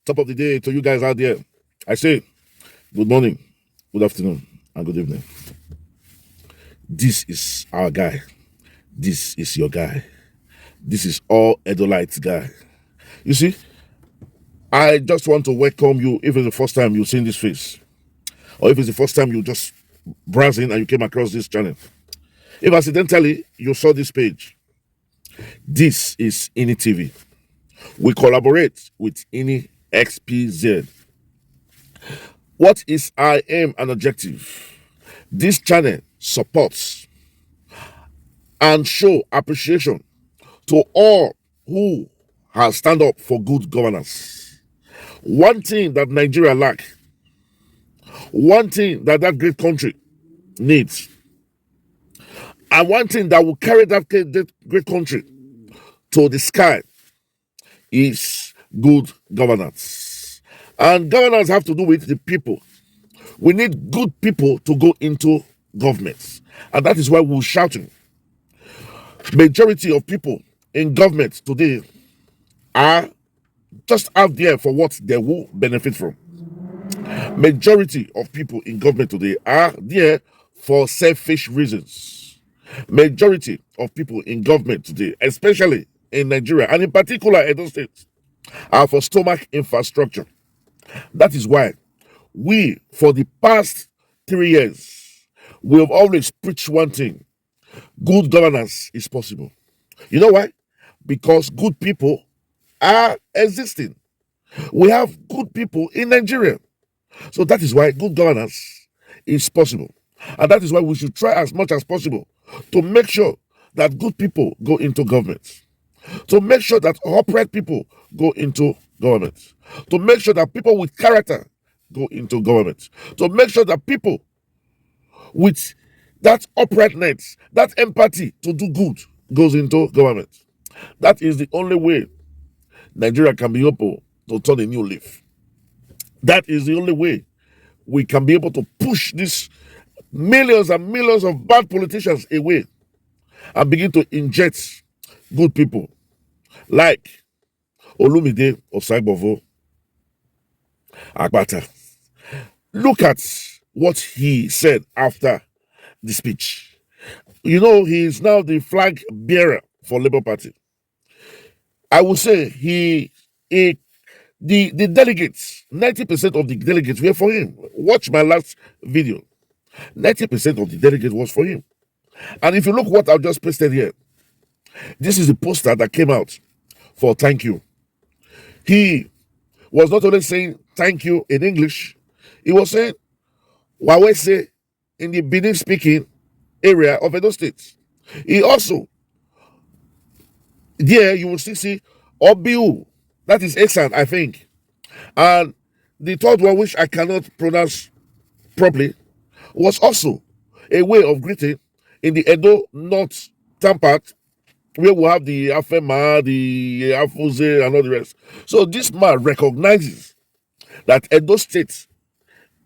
Top of the day to you guys out there. I say good morning, good afternoon, and good evening. This is our guy. This is your guy. This is all Edolites guy. You see, I just want to welcome you if it's the first time you've seen this face, or if it's the first time you just browsing and you came across this channel. If accidentally you saw this page, this is INI TV. We collaborate with INI XPZ. What is our aim and objective? This channel supports and show appreciation to all who have stand up for good governance. One thing that Nigeria lack, one thing that great country needs, and one thing that will carry that great country to the sky is good governance. And governance have to do with the people. We need good people to go into government. And that is why we're shouting. Majority of people in government today are just out there for what they will benefit from. Majority of people in government today are there for selfish reasons. Majority of people in government today, especially in Nigeria, and in particular Edo State, are for stomach infrastructure. That is why we, for the past 3 years, we have always preached one thing. Good governance is possible. You know why? Because good people are existing. We have good people in Nigeria. So that is why good governance is possible. And that is why we should try as much as possible to make sure that good people go into government. To make sure that upright people go into government. To make sure that people with character go into government. To make sure that people with that uprightness, that empathy to do good goes into government. That is the only way Nigeria can be able to turn a new leaf. That is the only way we can be able to push these millions and millions of bad politicians away and begin to inject good people like Olumide Osaigbovo Akpata. Look at what he said after the speech. You know, he is now the flag bearer for Labour Party. I would say the delegates, 90% of the delegates were for him. Watch my last video. 90% of the delegates was for him. And if you look what I've just pasted here, this is the poster that came out for thank you. He was not only saying thank you in English, he was saying Wawese in the Benin speaking area of Edo State. He also, there you will still see Obiu, that is Esan, I think. And the third one, which I cannot pronounce properly, was also a way of greeting in the Edo North Tampat, where we have the Afema, the Afuze, and all the rest. So this man recognizes that Edo State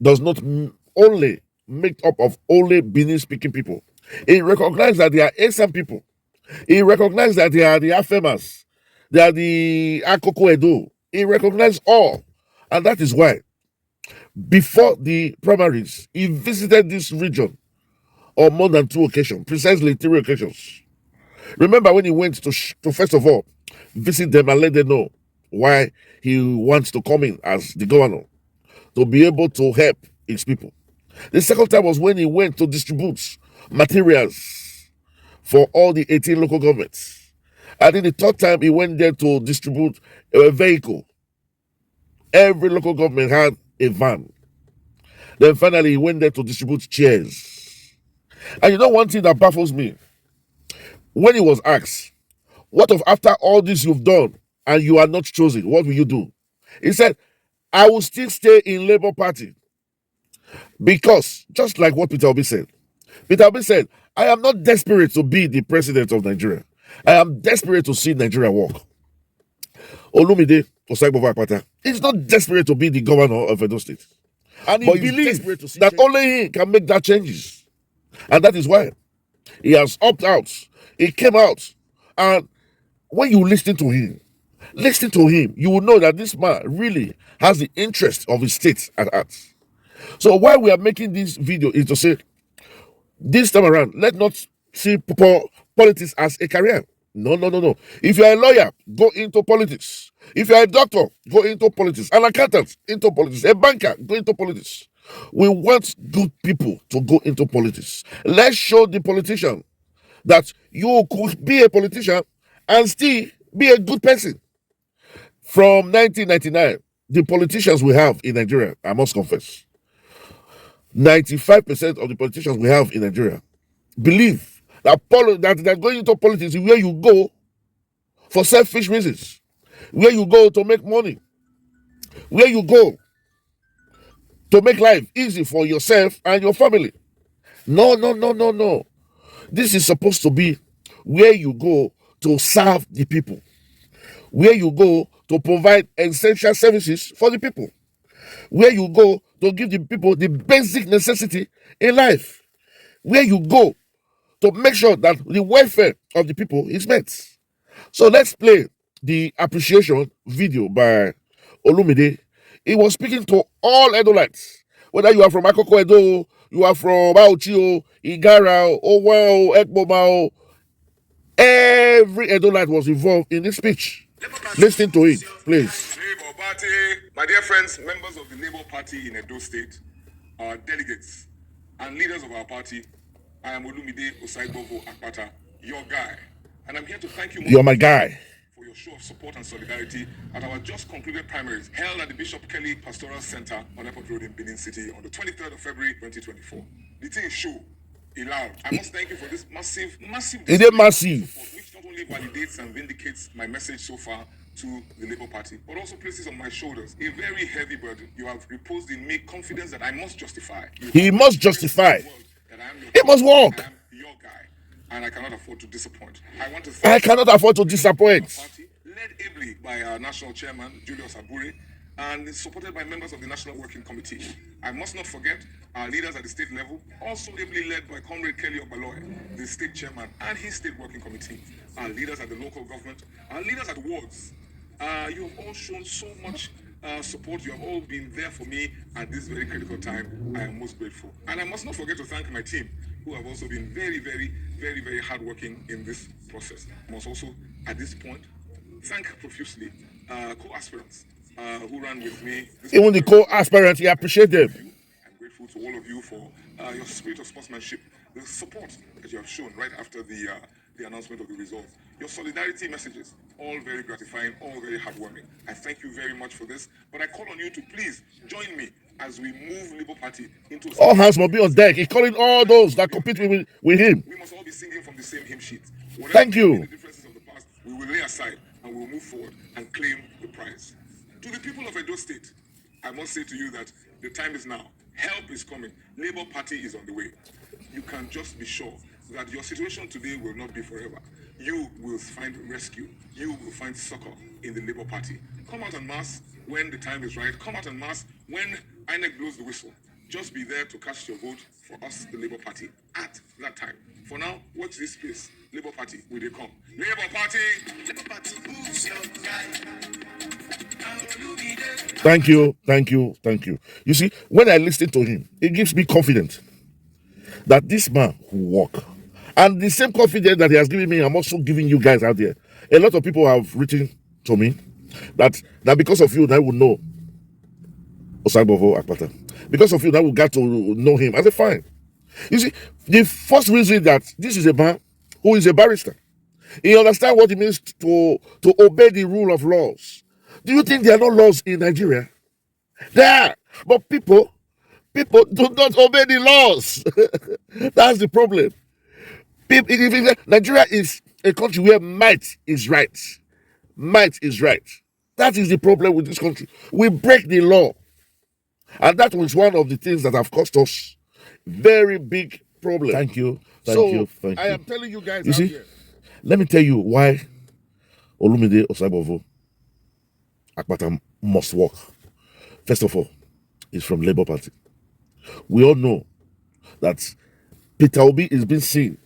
does not only make up of only Benin-speaking people. He recognizes that they are Esan people. He recognizes that they are the Afemas. They are the Akoko Edo. He recognizes all. And that is why, before the primaries, he visited this region on more than 2 occasions, precisely 3 occasions. Remember when he went to first of all, visit them and let them know why he wants to come in as the governor, to be able to help his people. The second time was when he went to distribute materials for all the 18 local governments. And then the third time he went there to distribute a vehicle. Every local government had a van. Then finally he went there to distribute chairs. And you know one thing that baffles me? When he was asked, what if after all this you've done and you are not chosen, what will you do? He said, I will still stay in Labour Party. Because, just like what Peter Obi said, I am not desperate to be the president of Nigeria. I am desperate to see Nigeria work. Olumide Osaigbovo Akpata is not desperate to be the governor of Edo State. And he believes that only he can make that changes. And that is why he has opted out. He came out. And when you listen to him, Listen to him. You will know that this man really has the interest of his state at heart. So why we are making this video is to say, this time around, let not see politics as a career. No, no, no, no. If you are a lawyer, go into politics. If you are a doctor, go into politics. An accountant, into politics. A banker, go into politics. We want good people to go into politics. Let's show the politician that you could be a politician and still be a good person. From 1999, the politicians we have in Nigeria, I must confess, 95% of the politicians we have in Nigeria believe that going into politics is where you go for selfish reasons, where you go to make money, where you go to make life easy for yourself and your family. No, no, no, no, no. This is supposed to be where you go to serve the people, where you go to provide essential services for the people, where you go to give the people the basic necessity in life, where you go to make sure that the welfare of the people is met. So let's play the appreciation video by Olumide. He was speaking to all Edolites, whether you are from Akoko Edo, you are from Bauchi, Igara, Owa, Ekboma, every Edolite was involved in this speech. Listen to it, please. Labour Party, my dear friends, members of the Labour Party in Edo State, our delegates and leaders of our party, I am Olumide Osaigbovo Akpata, your guy. And I'm here to thank you. You're my guy. For your show of support and solidarity at our just concluded primaries held at the Bishop Kelly Pastoral Center on Airport Road in Benin City on the 23rd of February 2024. The thing is show. Loud. I must thank you for this massive it is massive support, which not only validates and vindicates my message so far to the Labour Party, but also places on my shoulders a very heavy burden. You have reposed in me confidence that I must justify. He must justify. It must work. I am your guy, and I cannot afford to disappoint. I cannot afford to disappoint. Party, led ably by our national chairman, Julius Abure, and is supported by members of the National Working Committee. I must not forget our leaders at the state level, also ably led by Comrade Kelly Obaloy, the state chairman, and his state working committee. Our leaders at the local government, our leaders at wards. You have all shown so much support. You have all been there for me at this very critical time. I am most grateful. And I must not forget to thank my team, who have also been very, very, very, very hardworking in this process. I must also, at this point, thank profusely co-aspirants who ran with me. Even the co-aspirants, I appreciate them. I'm grateful to all of you for your spirit of sportsmanship, the support that you have shown right after the announcement of the results. Your solidarity messages, all very gratifying, all very heartwarming. I thank you very much for this, but I call on you to please join me as we move Labour Party into... All hands must be on deck. He's calling all those that compete with him. We must all be singing from the same hymn sheet. Thank you. The differences of the past, we will lay aside and we'll move forward and claim the prize. To the people of Edo State, I must say to you that the time is now. Help is coming. Labour Party is on the way. You can just be sure that your situation today will not be forever. You will find rescue. You will find succor in the Labour Party. Come out en masse when the time is right. Come out en masse when INEC blows the whistle. Just be there to cast your vote for us, the Labour Party, at that time. For now, watch this space. Labour Party, will they come? Labour Party! Labour Party moves your Thank you, thank you, thank you. You see, when I listen to him, it gives me confidence that this man will work. And the same confidence that he has given me, I'm also giving you guys out there. A lot of people have written to me that because of you, I will know Osaigbovo Akpata. Because of you, I will get to know him. I said, fine. You see, the first reason that this is a man who is a barrister. He understands what it means to obey the rule of laws. Do you think there are no laws in Nigeria? There are. But people do not obey the laws. That's the problem. Nigeria is a country where might is right. Might is right. That is the problem with this country. We break the law. And that was one of the things that have cost us very big problem. Thank you. I am telling you guys you see, here. Let me tell you why Olumide Osaigbovo Akpata must work. First of all, he's from Labour Party. We all know that Peter Obi is being seen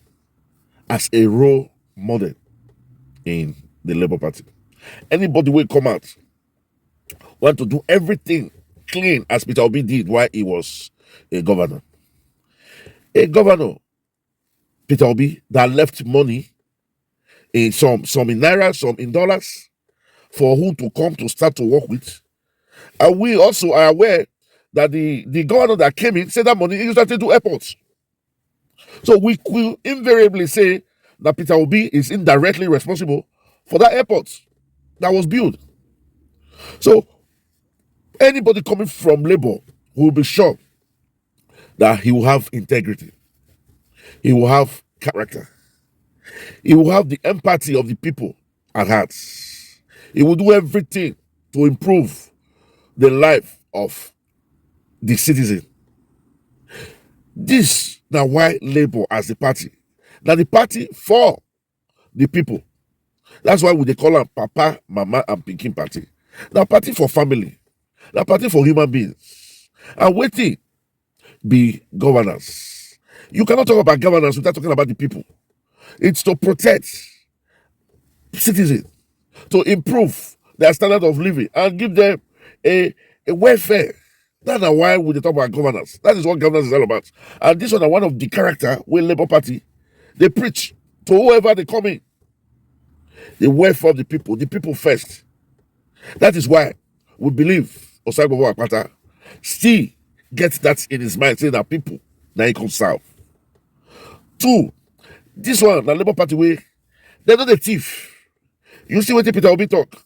as a role model in the Labour Party. Anybody will come out, want to do everything clean as Peter Obi did while he was a governor. A governor, Peter Obi, that left money in some in naira, some in dollars, for who to come to start to work with. And we also are aware that the governor that came in said that money is started to airports. So we will invariably say that Peter Obi is indirectly responsible for that airport that was built. So anybody coming from Labour will be sure that he will have integrity, he will have character, he will have the empathy of the people at heart. He will do everything to improve the life of the citizen. This now why Labour as the party. Now the party for the people. That's why they call them Papa, Mama, and Pikin party. Now party for family. Now party for human beings. And waiting be governance. You cannot talk about governance without talking about the people. It's to protect citizens, to improve their standard of living, and give them a welfare. That's why we talk about governance. That is what governance is all about. And this one of the character where Labour Party, they preach to whoever they come in. The welfare of the people first. That is why we believe Osaigbovo Akpata still gets that in his mind, saying that people now he can serve. Two, this one, the Labour Party way, they're not a thief. You see what Peter Obi talk.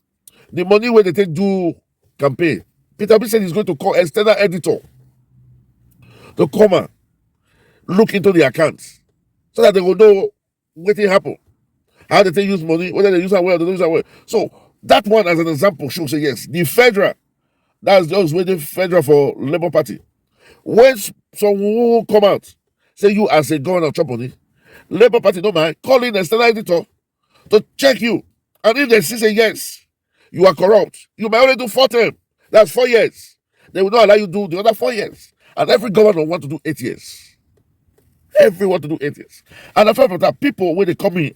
The money where they take do campaign. Peter Obi said he's going to call external editor to come and look into the accounts so that they will know what happen, how they use money, whether they use it well or they don't use it well. So that one as an example shows say yes, the federal, that's just where the federal for Labour Party. When someone will come out, say you as a governor chop money, Labour Party don't mind, call in external editor to check you. And if they say yes, you are corrupt, you may only do 4 terms. That's 4 years. They will not allow you to do the other 4 years. And every governor want to do 8 years. Everyone to do 8 years. And after that, people when they come in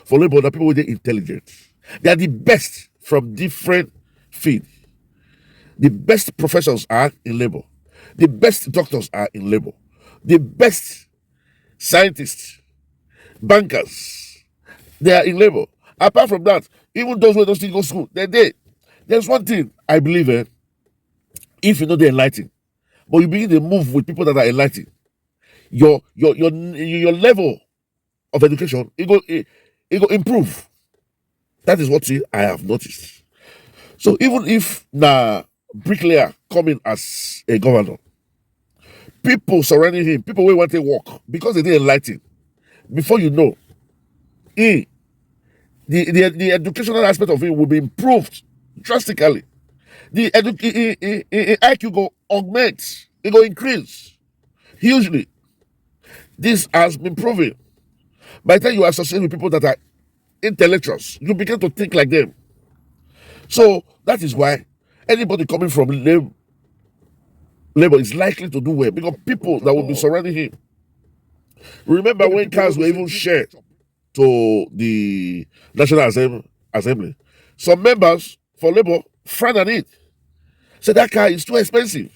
for Labour, the people with the intelligence. They are the best from different fields. The best professors are in Labour. The best doctors are in Labour. The best scientists, bankers, they are in Labour. Apart from that, even those who don't still go to school, they're there. There's one thing I believe in. If you know they're enlightened, but you begin to move with people that are enlightened, your level of education it go improve. That is what I have noticed. So even if bricklayer coming as a governor, people surrounding him, people will want to work because they didn't enlighten. Before you know, the educational aspect of it will be improved drastically. The IQ go augment, it go increase hugely. This has been proven. By the time you associate with people that are intellectuals, you begin to think like them. So that is why anybody coming from Labour is likely to do well because people that will be surrounding him. Remember when cars were even shared to the National Assembly, some members for Labour frown at it. Say that car is too expensive.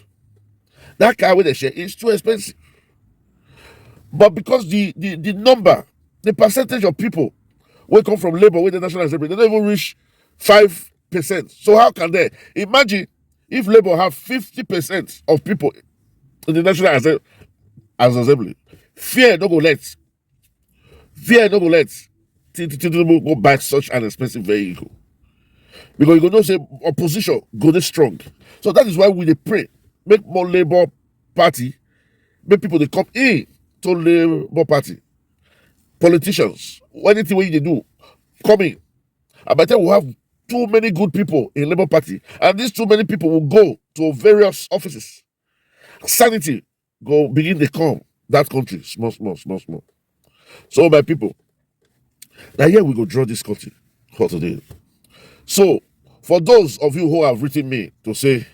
That car with the share is too expensive. But because the number, the percentage of people will come from Labour with the National Assembly, they don't even reach 5%. So how can they? Imagine if Labour have 50% of people in the National Assembly. Fear no go let Tinubu go buy such an expensive vehicle. Because you go know say opposition go dey strong. So that is why we dey pray. Make more Labour Party, make people they come in to Labour Party. Politicians, anything wey they do, come in. And by the time we have too many good people in Labour Party, and these too many people will go to various offices. Sanity go begin to come that country, small. So my people, now here we go draw this country for today. So for those of you who have written me to say,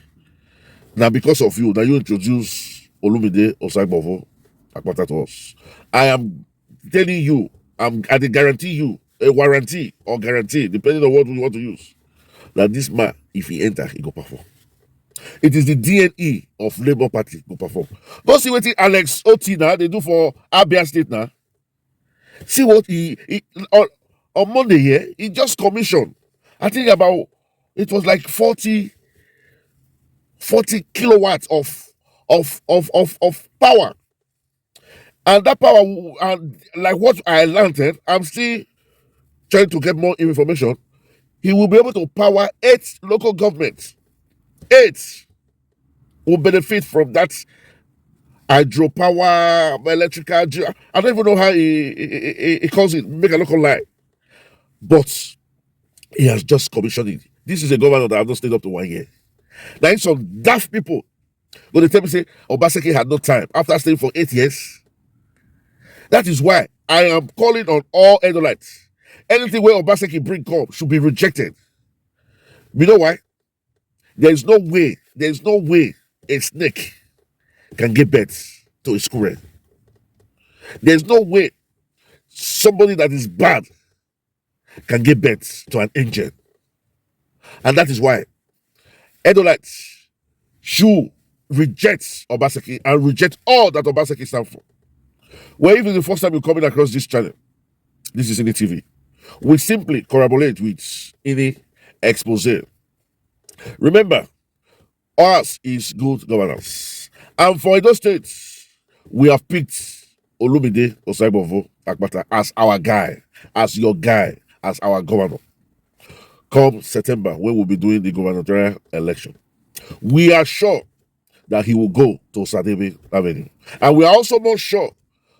now because of you, now you introduce Olumide Osaigbovo Akpata to us, I am telling you, I guarantee you, a warranty or guarantee, depending on what we want to use, that this man, if he enter, he go perform. It is the DNA of Labour Party go perform. Don't see what Alex Oti now they do for Abia State now. See what he on Monday here, he just commissioned. I think about it was like 40 kilowatts of power. And that power, and like what I learned, I'm still trying to get more information. He will be able to power 8 local governments. 8 will benefit from that hydropower, electrical. I don't even know how he calls it, make a local lie. But he has just commissioned it. This is a governor that has not stayed up to 1 year. Now, some daft people going to tell me, say, Obaseki had no time after staying for 8 years. That is why I am calling on all Edolites. Anything where Obaseki bring come should be rejected. You know why? There is no way a snake can give birth to a squirrel. There's no way somebody that is bad can give birth to an angel. And that is why Edolites should reject Obaseki and reject all that Obaseki stands for. Well, even the first time you're coming across this channel, this is Ini TV, we simply corroborate with Ini expose. Remember, ours is good governance. And for those states, we have picked Olumide Osaigbovo Akpata as our guy, as your guy, as our governor. Come September, when we'll be doing the gubernatorial election, we are sure that he will go to Sadebe Avenue. And we are also more sure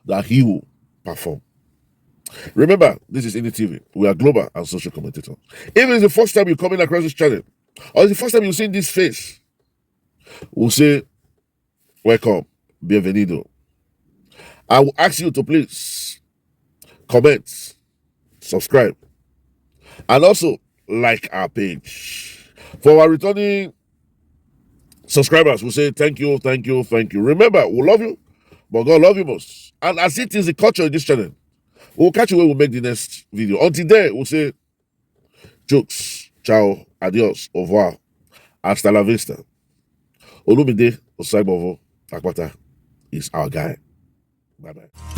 that he will perform. Remember, this is Ini TV. We are global and social commentators. Even if it's the first time you're coming across this channel, or it's the first time you've seen this face, we'll say, welcome, bienvenido. I will ask you to please comment, subscribe, and also like our page. For our returning subscribers, we'll say thank you, thank you, thank you. Remember, we love you, but God love you most. And as it is the culture in this channel, we'll catch you when we make the next video. Until then, we'll say jokes, ciao, adios, au revoir, hasta la vista. Olumide Osaigbovo Akpata is our guy. Bye-bye.